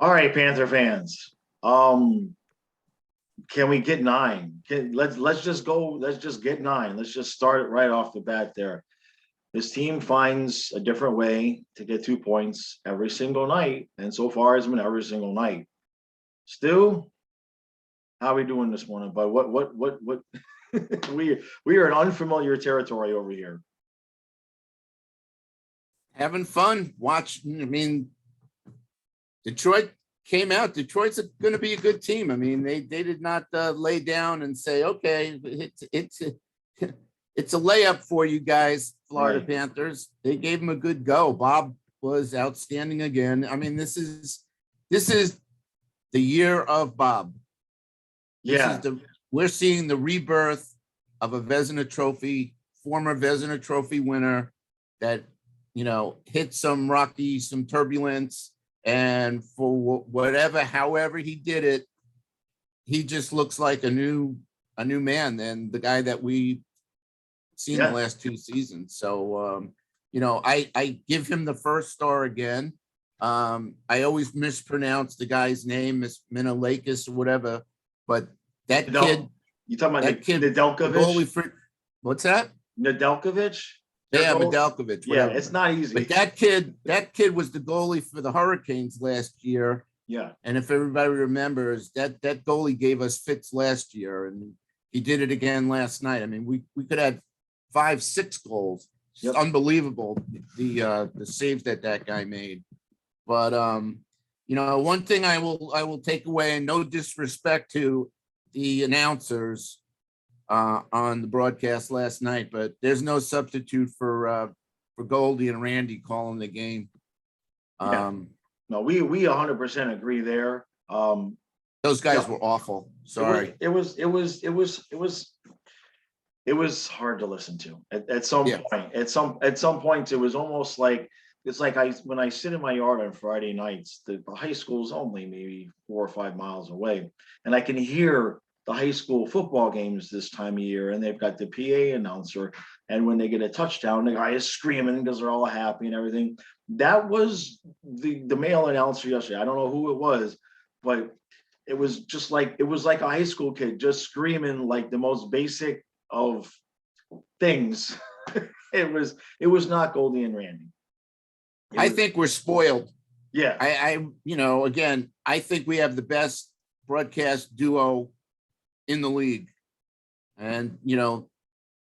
All right, Panther fans. Um, can we get nine? Let's just go. Let's just get nine. Let's just start it right off the bat there. This team finds a different way to get 2 points every single night, and so far it's been every single night. Stu, how are we doing this morning? But what? We are in unfamiliar territory over here. Having fun. Detroit came out. Detroit's going to be a good team. I mean, they did not lay down and say, okay, it's a layup for you guys, Florida Right. Panthers. They gave them a good go. Bob was outstanding again. I mean, this is the year of Bob. Yeah. We're seeing the rebirth of a Vezina Trophy, former Vezina Trophy winner that hit some turbulence, and for however he did it, he just looks like a new man than the guy that we seen the last two seasons. So I give him the first star again. I always mispronounce the guy's name, Miss Minalakis or whatever, but that kid, you talking about that kid, Nedeljkovic? What's that? Nedeljkovic? Yeah, Nedeljkovic. Yeah, whatever. it's not easy. But that kid was the goalie for the Hurricanes last year. Yeah. And if everybody remembers, that goalie gave us fits last year, and he did it again last night. I mean, we could have 5-6 goals. It's unbelievable the saves that guy made. But one thing I will take away, and no disrespect to the announcers on the broadcast last night, but there's no substitute for Goldie and Randy calling the game. No, we 100% agree there. Those guys were awful. Sorry. It was hard to listen to at some point. At some points, it was almost like it's like when I sit in my yard on Friday nights, the high school is only maybe 4 or 5 miles away, and I can hear the high school football games this time of year, and they've got the PA announcer, and when they get a touchdown, the guy is screaming because they're all happy and everything. That was the male announcer yesterday. I don't know who it was, but it was like a high school kid just screaming like the most basic of things. it was not Goldie and Randy. I think we're spoiled. Yeah. Again, I think we have the best broadcast duo in the league. And,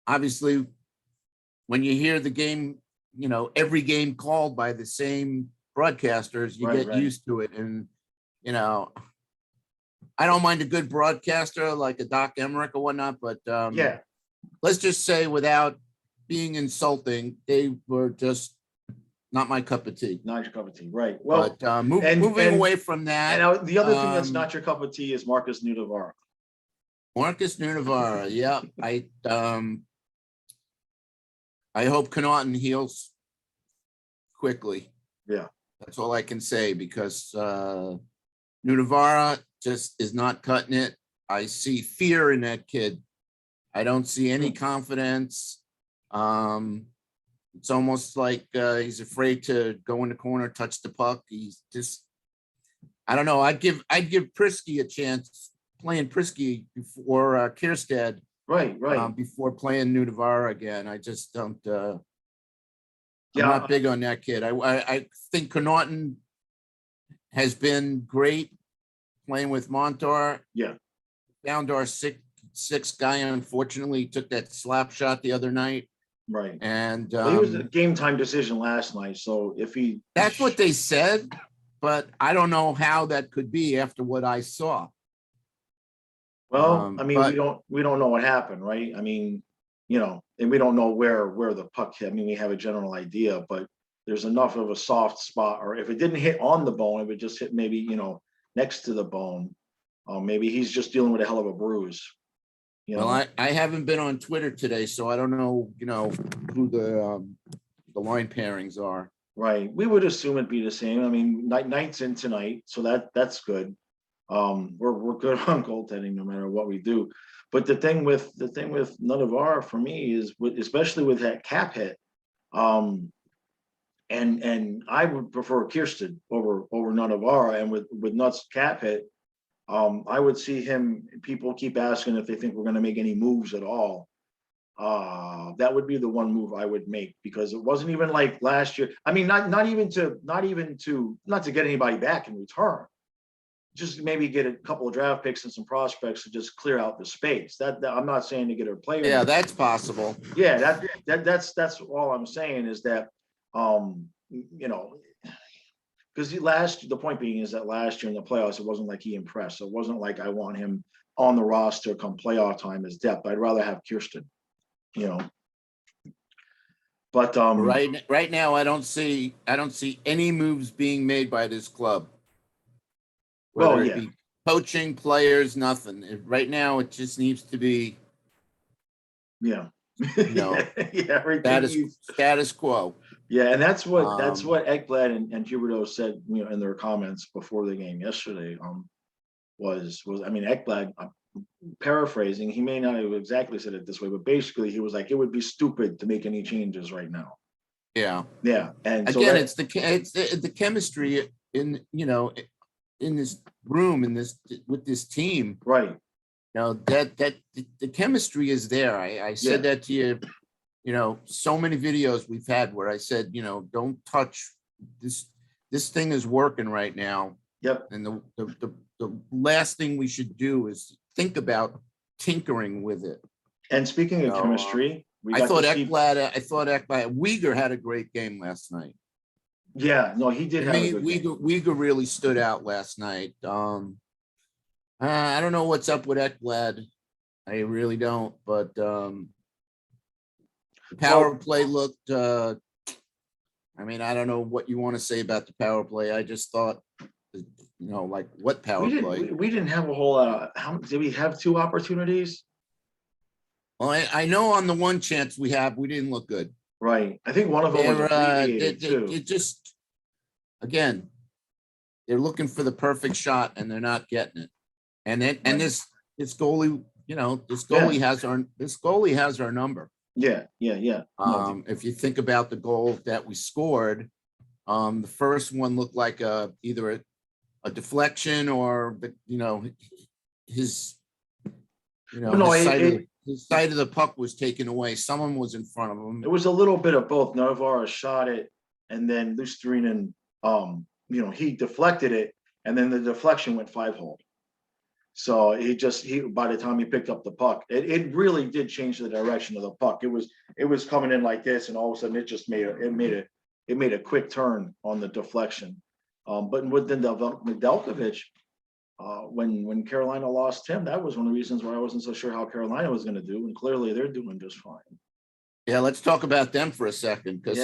obviously when you hear the game, every game called by the same broadcasters, you get used to it. And, I don't mind a good broadcaster like a Doc Emmerich or whatnot, but let's just say, without being insulting, they were just not my cup of tea. Not your cup of tea, right? Well, but moving away from that, and the other thing that's not your cup of tea is Marcus Nunavara. Marcus Nunavara, yeah. I hope Connaughton heals quickly. Yeah, that's all I can say, because Nunavara just is not cutting it. I see fear in that kid. I don't see any confidence. It's almost like he's afraid to go in the corner, touch the puck. He's just, I don't know. I'd give Prisky a chance, playing Prisky before Kierstead. Right. Before playing Nunavara again. I just don't. I'm not big on that kid. I think Connaughton has been great playing with Montour. Yeah. Found our sixth guy. Unfortunately, he took that slap shot the other night. Right. And it was a game time decision last night. So that's what they said, but I don't know how that could be after what I saw. Well, I mean, we don't know what happened, right? I mean, and we don't know where the puck hit. I mean, we have a general idea, but there's enough of a soft spot, or if it didn't hit on the bone, it would just hit maybe, next to the bone. Maybe he's just dealing with a hell of a bruise. Well, I haven't been on Twitter today, so I don't know, who the line pairings are. Right. We would assume it'd be the same. I mean, Knight's in tonight, so that's good. We're good on goaltending no matter what we do. But the thing with Nunavara for me is, especially with that cap hit, And I would prefer Kirsten over Nunavara. And with Nuts cap hit, I would see him. People keep asking if they think we're going to make any moves at all. That would be the one move I would make, because it wasn't even like last year. I mean, not to get anybody back in return. Just maybe get a couple of draft picks and some prospects to just clear out the space. That I'm not saying to get a player. Yeah, that's possible. Yeah, that's all I'm saying is that, you know, because the point being is that last year in the playoffs, it wasn't like he impressed. So it wasn't like I want him on the roster come playoff time as depth. I'd rather have Kirsten, you know. But right now, I don't see any moves being made by this club. Whether it be coaching, players, nothing. Right now, it just needs to be, yeah, status quo. Yeah, and that's what Ekblad and Huberdeau said, in their comments before the game yesterday. Was I mean, Ekblad, paraphrasing, he may not have exactly said it this way, but basically he was like, it would be stupid to make any changes right now. Yeah, and again, it's the chemistry in this room, with this team, right? That the chemistry is there. I said that to you, so many videos we've had where I said, don't touch this. This thing is working right now. Yep. And the last thing we should do is think about tinkering with it. And speaking of chemistry, I thought Ekblad Uyghur had a great game last night. Yeah, no, he did have a good game. Uyghur really stood out last night. I don't know what's up with Ekblad. I really don't. But the power play looked. I mean, I don't know what you want to say about the power play. I just thought, like what power play? We didn't have a whole lot. How did we have 2 opportunities? Well, I know on the one chance we didn't look good. Right. I think one of them was abbreviated too. It just, again, they're looking for the perfect shot and they're not getting it. And this goalie, this goalie has our number. Yeah. If you think about the goal that we scored, the first one looked like either a deflection or his side of the puck was taken away. Someone was in front of him. It was a little bit of both. Navarro shot it, and then Lusterinen, he deflected it, and then the deflection went 5-hole. So by the time he picked up the puck, it really did change the direction of the puck. It was coming in like this, and all of a sudden it just made a quick turn on the deflection. But with Nedeljkovic, when Carolina lost him, that was one of the reasons why I wasn't so sure how Carolina was going to do, and clearly they're doing just fine. Yeah, let's talk about them for a second, because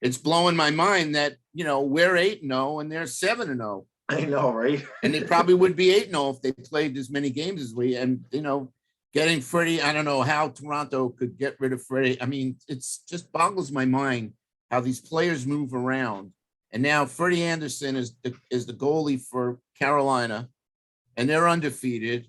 it's blowing my mind that we're 8-0 and they're 7-0. I know, right? And they probably would be 8-0 if they played as many games as we. And getting Freddie, I don't know how Toronto could get rid of Freddie. I mean, it's just boggles my mind how these players move around. And now Freddie Anderson is the goalie for Carolina, and they're undefeated.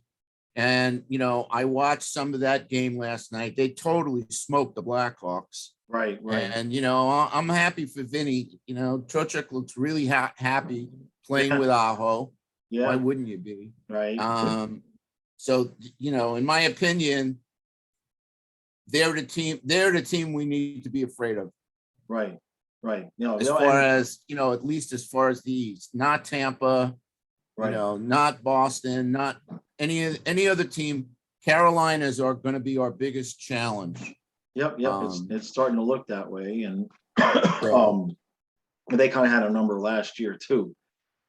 And I watched some of that game last night. They totally smoked the Blackhawks. Right. And I'm happy for Vinny. Trocheck looks really happy playing with Aho. Yeah. Why wouldn't you be? Right. So in my opinion, they're the team we need to be afraid of. Right. At least as far as the East, not Tampa, right. Not Boston, not any other team. Carolinas are going to be our biggest challenge. Yep. It's starting to look that way, and they kind of had a number last year too.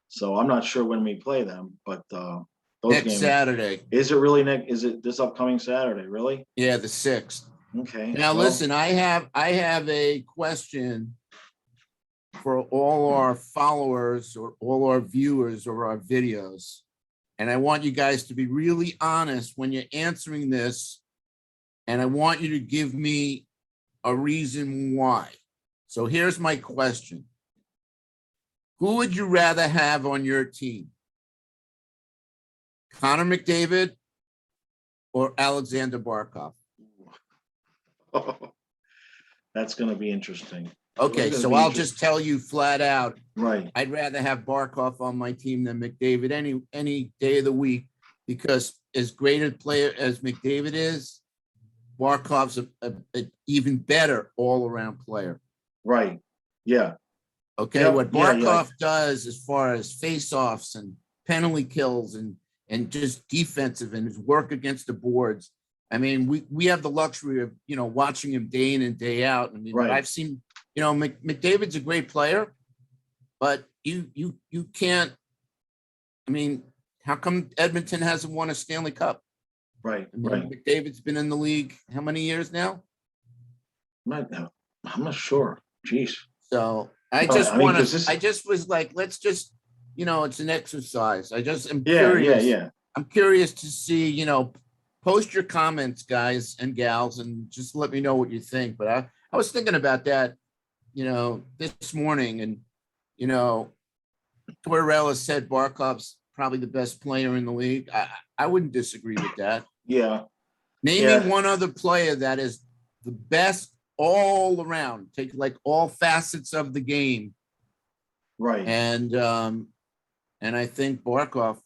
So I'm not sure when we play them, but those next games, Saturday. Is it really is it this upcoming Saturday? Really? Yeah, the 6th. Okay. Now listen, I have a question for all our followers or all our viewers of our videos. And I want you guys to be really honest when you're answering this. And I want you to give me a reason why. So here's my question. Who would you rather have on your team? Connor McDavid or Alexander Barkov? That's going to be interesting. Okay, gonna so be I'll interesting. just tell you flat out, Right, I'd rather have Barkov on my team than McDavid any day of the week, because as great a player as McDavid is, Barkov's a even better all-around player. right. Yeah, Okay, yep, what yeah, yeah, Barkov does as far as face-offs and penalty kills and just defensive and his work against the boards. I mean, we have the luxury of, you know, watching him day in and day out. I mean, but right, I've seen, you know, McDavid's a great player, but you can't. I mean, how come Edmonton hasn't won a Stanley Cup? right, I mean, right. McDavid's been in the league how many years now? I'm not sure. Jeez. So I But just I mean, want because to, this, I just was like, let's just, you know, it's an exercise. I just am yeah, yeah, curious. yeah, I'm curious to see, you know, post your comments, guys and gals, and just let me know what you think. But I was thinking about that, you know, this morning, and, you know, Tortorella said Barkov's probably the best player in the league. I wouldn't disagree with that. yeah, Name me yeah, one other player that is the best all around, take like all facets of the game. right. And I think Barkov,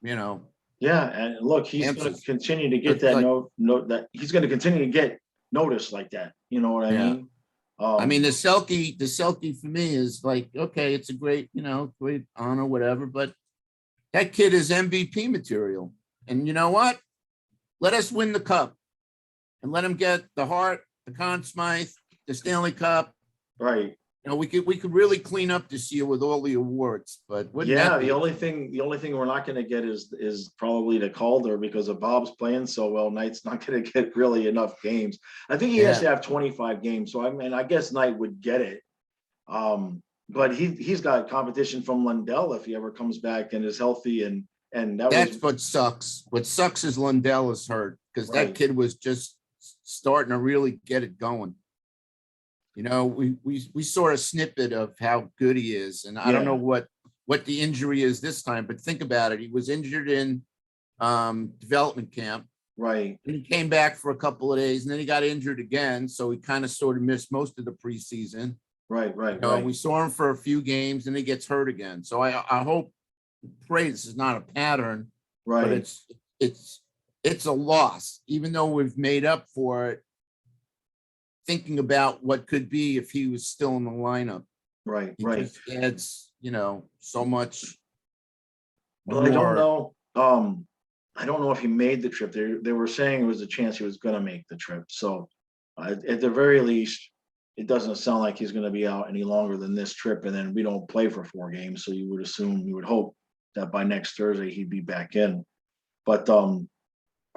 you know, Yeah, and look, he's going to answers. continue to get It's that like, note that he's going to continue to get noticed like that. You know what I yeah. mean? I mean, Um, the Selkie for me is like, okay, it's a great, you know, great honor, whatever, but that kid is MVP material. And you know what? Let us win the cup and let him get the Hart, the Conn Smythe, the Stanley Cup. right. You know, we could really clean up this year with all the awards, but wouldn't Yeah, that be? the only thing we're not going to get is probably the Calder because of Bob's playing so well. Knight's not going to get really enough games. I think he has Yeah, to have 25 games. So I mean, I guess Knight would get it. But he's got competition from Lundell if he ever comes back and is healthy, and that was that's what sucks. What sucks is Lundell is hurt, because that right. kid was just starting to really get it going. You know, we saw a snippet of how good he is, and I don't know Yeah, what the injury is this time, but think about it. He was injured in development camp, right, and he came back for a couple of days, and then he got injured again, so he kind of sort of missed most of the preseason. right, You right, know, right, we saw him for a few games, and he gets hurt again. So I hope, pray this is not a pattern, but right, it's a loss, even though we've made up for it, thinking about what could be if he was still in the lineup. right, He right. just adds, you know, so much But I don't more. know. I don't know if he made the trip. They were saying it was a chance he was going to make the trip. So at the very least, it doesn't sound like he's going to be out any longer than this trip. And then we don't play for 4 games, so you would assume, you would hope that by next Thursday he'd be back in. But the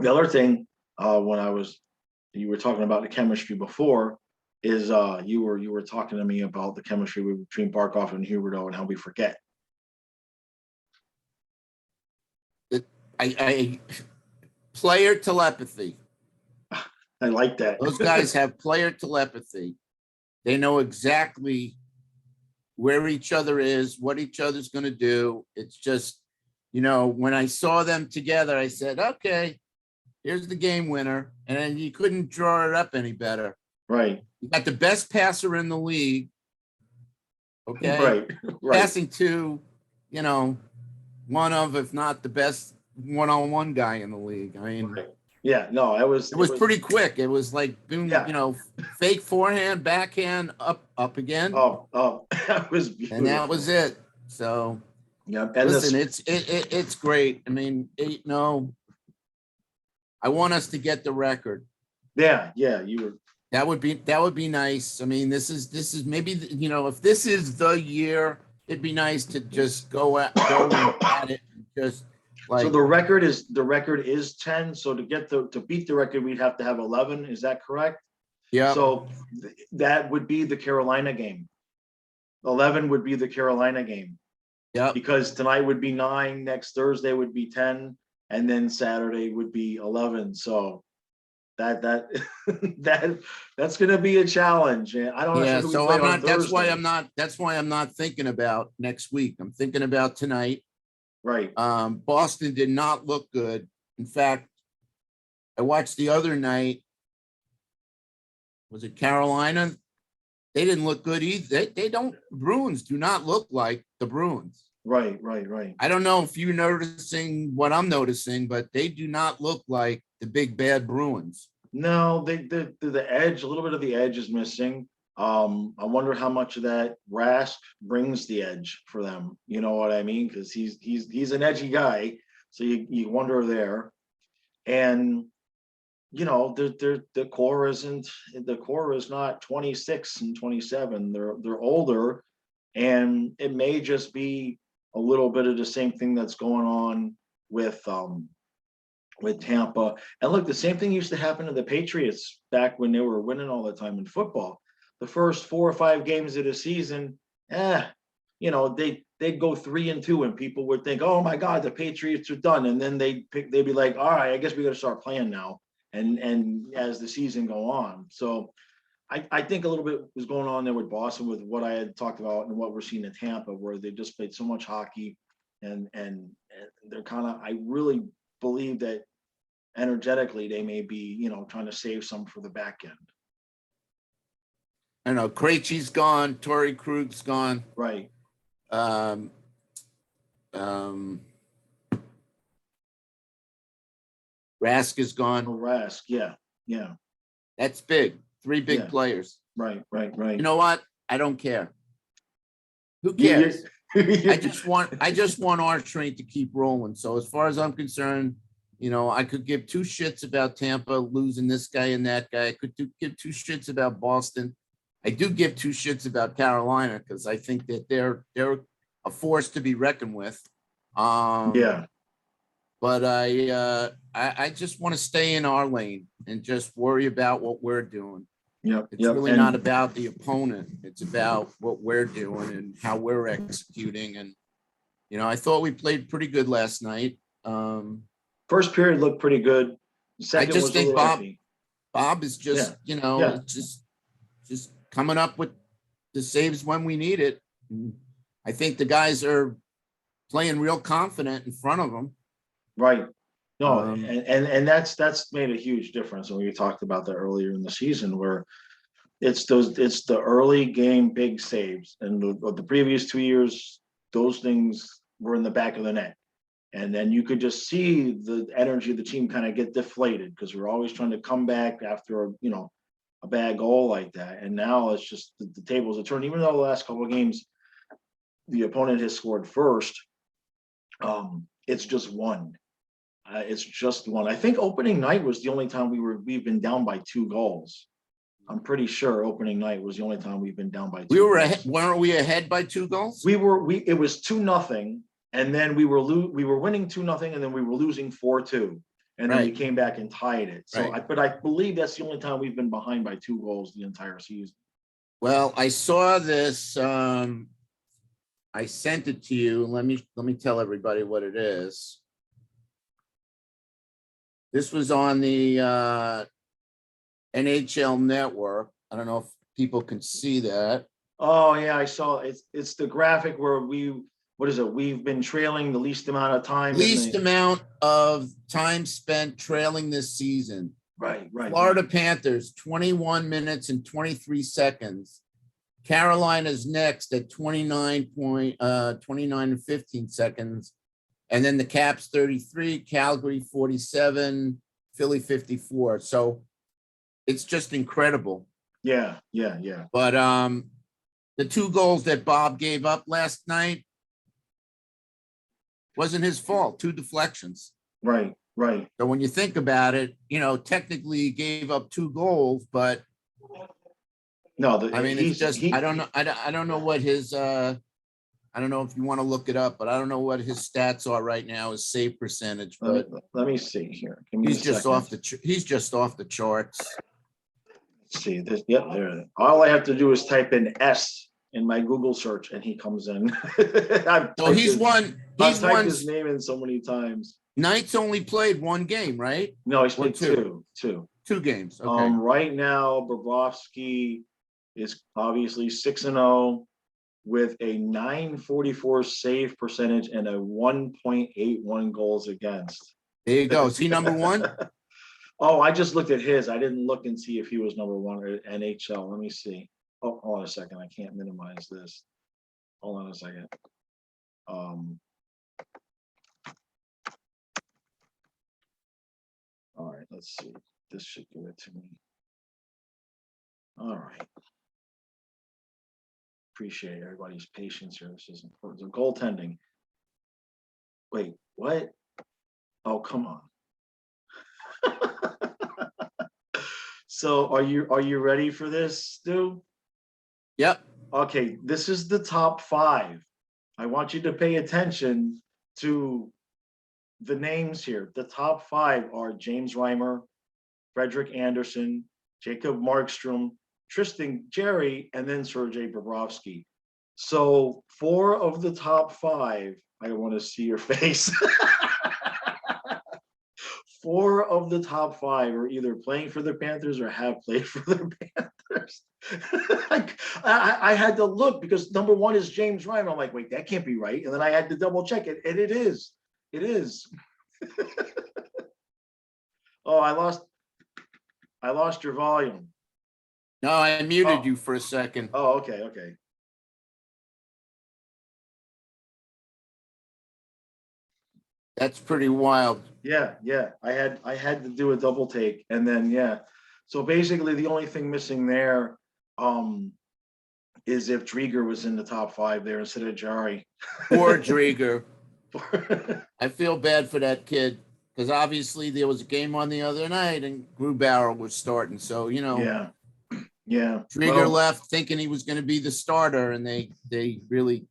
other thing, when you were talking about the chemistry before, is you were talking to me about the chemistry between Barkov and Huberto and how we forget. I player telepathy. I like that. Those guys have player telepathy. They know exactly where each other is, what each other's going to do. It's just, you know, when I saw them together, I said, okay, here's the game winner. And then you couldn't draw it up any better. Right, You got the best passer in the league. Okay. right, right, Passing to, you know, one of, if not the best one-on-one guy in the league. I mean, right. Yeah, no, it was pretty quick. It was like, boom, you yeah. know, fake forehand, backhand, up again. Oh, that was And that was beautiful. it. So Yeah, and listen, this, it's great. I mean, 8-0. I want us to get the record. yeah, yeah, you were That would be nice. I mean, this is maybe, you know, if this is the year, it'd be nice to just go at it and just so like, the record is 10. So to beat the record, we'd have to have 11. Is that correct? yep, So that would be the Carolina game. 11 would be the Carolina game yep. because tonight would be 9, next Thursday would be 10, and then Saturday would be 11. So that that that's going to be a challenge. And I don't know Yeah, who we so play I'm on not, Thursday. that's why I'm not thinking about next week. I'm thinking about tonight. Right. Boston did not look good. In fact, I watched the other night. Was it Carolina? they didn't look good either. They don't. Bruins do not look like the Bruins. Right. I don't know if you're noticing what I'm noticing, but they do not look like the big bad Bruins. No, the edge, a little bit of the edge is missing. I wonder how much of that Rask brings the edge for them. You know what I mean? Because he's an edgy guy, so you wonder there. And the core is not 26 and 27. They're older, and it may just be a little bit of the same thing that's going on with Tampa. And look, the same thing used to happen to the Patriots back when they were winning all the time in football. The first 4 or 5 games of the season, they'd go 3-2, and people would think, "Oh my God, the Patriots are done." And then they'd be like, "All right, I guess we got to start playing now." And as the season go on, so I think a little bit was going on there with Boston with what I had talked about and what we're seeing in Tampa, where they just played so much hockey, and they're kind of. I really believe that energetically they may be trying to save some for the back end. I know Krejci's gone, Torrey Krug's gone. Right. Um, Rask is gone. Rask, yeah. That's big. 3 big players. Right. You know what? I don't care. Who cares? I just want our train to keep rolling. So as far as I'm concerned, I could give 2 shits about Tampa losing this guy and that guy. I could give 2 shits about Boston. I do give 2 shits about Carolina because I think that they're a force to be reckoned with. Yeah. But I just want to stay in our lane and just worry about what we're doing. Yep. It's really not about the opponent. It's about what we're doing and how we're executing. And, I thought we played pretty good last night. First period looked pretty good. Second I just was think a little iffy. Bob is just, just coming up with the saves when we need it. And I think the guys are playing real confident in front of them. Right. No, and that's made a huge difference. And we talked about that earlier in the season, where it's the early game big saves. And the previous 2 years, those things were in the back of the net. And then you could just see the energy of the team kind of get deflated because we're always trying to come back after a bad goal like that. And now it's just the tables are turned. Even though the last couple of games the opponent has scored first, it's just one. It's just one. I think opening night was the only time we've been down by 2 goals. I'm pretty sure opening night was the only time we've been down by 2 We were goals. ahead, weren't we ahead by 2 goals? It was 2-0, and then we were winning 2-0, and then we were losing 4-2, and then we came back and tied it. So, but I believe that's the only time we've been behind by 2 goals the entire season. Well, I saw this. I sent it to you. Let me tell everybody what it is. This was on the NHL Network. I don't know if people can see that. Oh yeah, I saw it. It's the graphic where we've been trailing the least amount of time. Least amount of time spent trailing this season. Right. Florida Panthers, 21 minutes and 23 seconds. Carolina's next at 29 and 15 seconds. And then the Caps 33, Calgary 47, Philly 54. So it's just incredible. Yeah. But the 2 goals that Bob gave up last night wasn't his fault. 2 deflections. Right. So when you think about it, technically he gave up 2 goals, but no, it's just I don't know. I don't know what his I don't know if you want to look it up, but I don't know what his stats are right now, his save percentage. But let me see here. He's just off the charts. Let's see this. Yep, there. All I have to do is type in S in my Google search, and he comes in. He's won his name in so many times. Knight's only played 1 game, right? No, he's played 2. 2 games. Okay. Right now, Bobrovsky is obviously 6-0 with a .944 save percentage and a 1.81 goals against. There you go. Is he number 1? Oh, I just looked at his. I didn't look and see if he was number 1 or NHL. Let me see. Oh, hold on a second. I can't minimize this. Hold on a second. All right, let's see. This should give it to me. All right. Appreciate everybody's patience here. This is important. So goaltending. Wait, what? Oh, come on. So are you ready for this, Stu? Yep. Okay, this is the top 5. I want you to pay attention to the names here. The top 5 are James Reimer, Frederick Anderson, Jacob Markstrom, Tristan Jerry, and then Sergei Bobrovsky. So 4 of the top 5, I want to see your face. 4 of the top 5 are either playing for the Panthers or have played for the Panthers. I had to look because number 1 is James Ryan. I'm like, wait, that can't be right. And then I had to double check it, and it is. It is. Oh, I lost your volume. No, I muted you for a second. Oh, okay, okay. That's pretty wild. Yeah, yeah. I had to do a double take, and then yeah. So basically, the only thing missing there, is if Drieger was in the top 5 there instead of Jari. Poor Drieger. I feel bad for that kid because obviously there was a game on the other night and Grubauer was starting. So, you know, Yeah, yeah. Drieger left thinking he was going to be the starter, and they really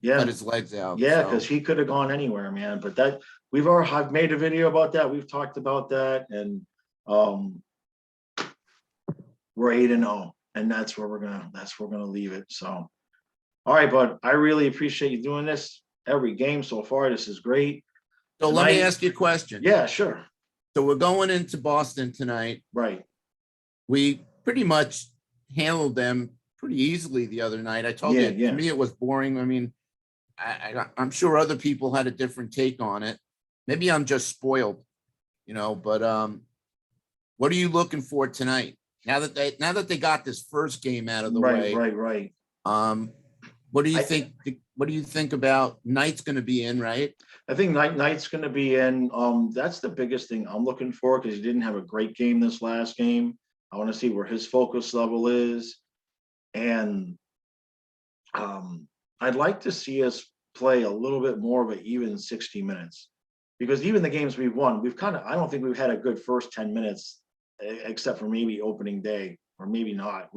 cut his legs out. Yeah, because he could have gone anywhere, man. But that I've made a video about that. We've talked about that, and we're 8-0, and that's where we're gonna leave it. So, all right, bud. I really appreciate you doing this every game so far. This is great. So let me ask you a question. Yeah, sure. So we're going into Boston tonight. Right. We pretty much handled them pretty easily the other night. I told you, to me, it was boring. I mean, I'm sure other people had a different take on it. Maybe I'm just spoiled, you know, but what are you looking for tonight? Now that they got this first game out of the way. Right. What do you think? What do you think about Knight's going to be in, right? I think Knight's going to be in. That's the biggest thing I'm looking for because he didn't have a great game this last game. I want to see where his focus level is, and I'd like to see us play a little bit more of an even 60 minutes because even the games we've won, I don't think we've had a good first 10 minutes except for maybe opening day. Or maybe not.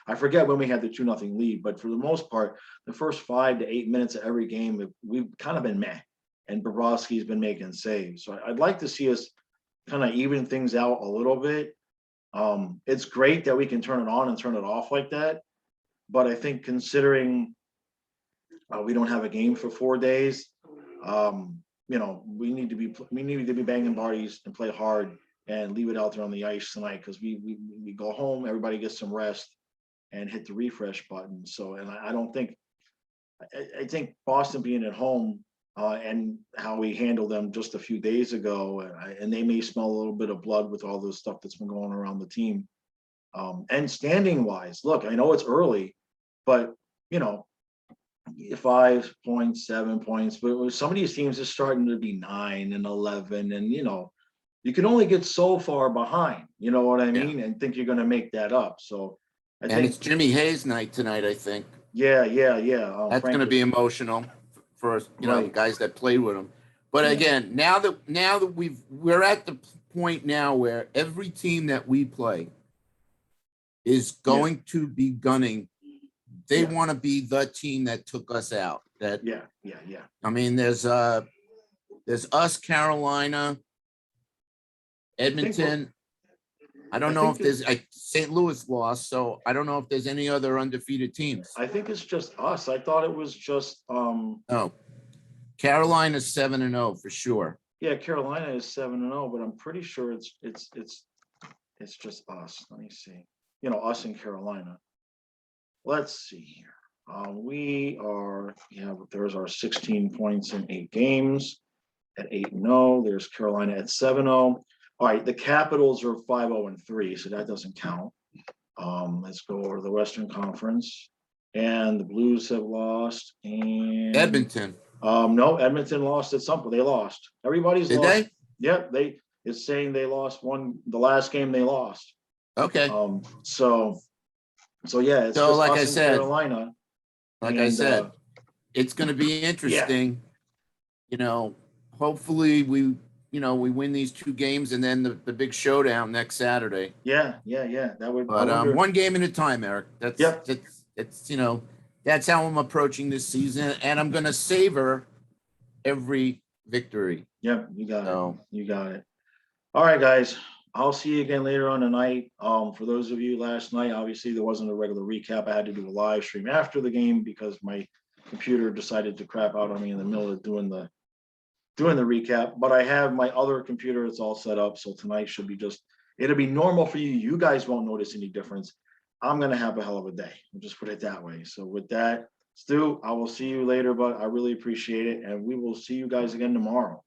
I forget when we had the 2-0 lead, but for the most part, the first 5 to 8 minutes of every game, we've kind of been meh. And Bobrovsky's been making saves. So I'd like to see us kind of even things out a little bit. It's great that we can turn it on and turn it off like that. But I think considering we don't have a game for 4 days, you know, we need to be banging bodies and play hard and leave it out there on the ice tonight because we go home, everybody gets some rest and hit the refresh button. So, and I don't think, I think Boston being at home and how we handled them just a few days ago, and they may smell a little bit of blood with all the stuff that's been going around the team. And standing wise, look, I know it's early, but you know, 5 points, 7 points, but some of these teams are starting to be 9 and 11, and you know, you can only get so far behind, you know what I mean, and think you're going to make that up. So I think it's Jimmy Hayes night tonight, I think. Yeah. That's going to be emotional for you know, guys that played with him. But again, now that we're at the point now where every team that we play is going to be gunning. They want to be the team that took us out. That I mean, there's us, Carolina, Edmonton. I don't know if there's St. Louis lost, so I don't know if there's any other undefeated teams. I think it's just us. I thought it was just no. Carolina's 7-0 for sure. Yeah, Carolina is 7-0, but I'm pretty sure it's just us. Let me see. You know, us and Carolina. Let's see here. There's our 16 points in 8 games at 8-0. There's Carolina at 7-0. All right, the Capitals are 5-0 and 3, so that doesn't count. Let's go over to the Western Conference. And the Blues have lost. And Edmonton. no, Edmonton lost at some point. They lost. Everybody's Did lost. they? Yep, it's saying they lost the last game they lost. Okay. So yeah, it's So just like us I and said, Carolina. like I said, it's going to be interesting. You know, hopefully we win these 2 games and then the big showdown next Saturday. Yeah. That would. I But wonder. one game at a time, Eric. Yep. That's that's how I'm approaching this season, and I'm going to savor every victory. Yep, you got it. You got it. All right, guys. I'll see you again later on tonight. For those of you last night, obviously there wasn't a regular recap. I had to do a live stream after the game because my computer decided to crap out on me in the middle of doing the recap. But I have my other computer, it's all set up. So tonight should be it'll be normal for you. You guys won't notice any difference. I'm gonna have a hell of a day. We'll just put it that way. So with that, Stu, I will see you later, but I really appreciate it. And we will see you guys again tomorrow.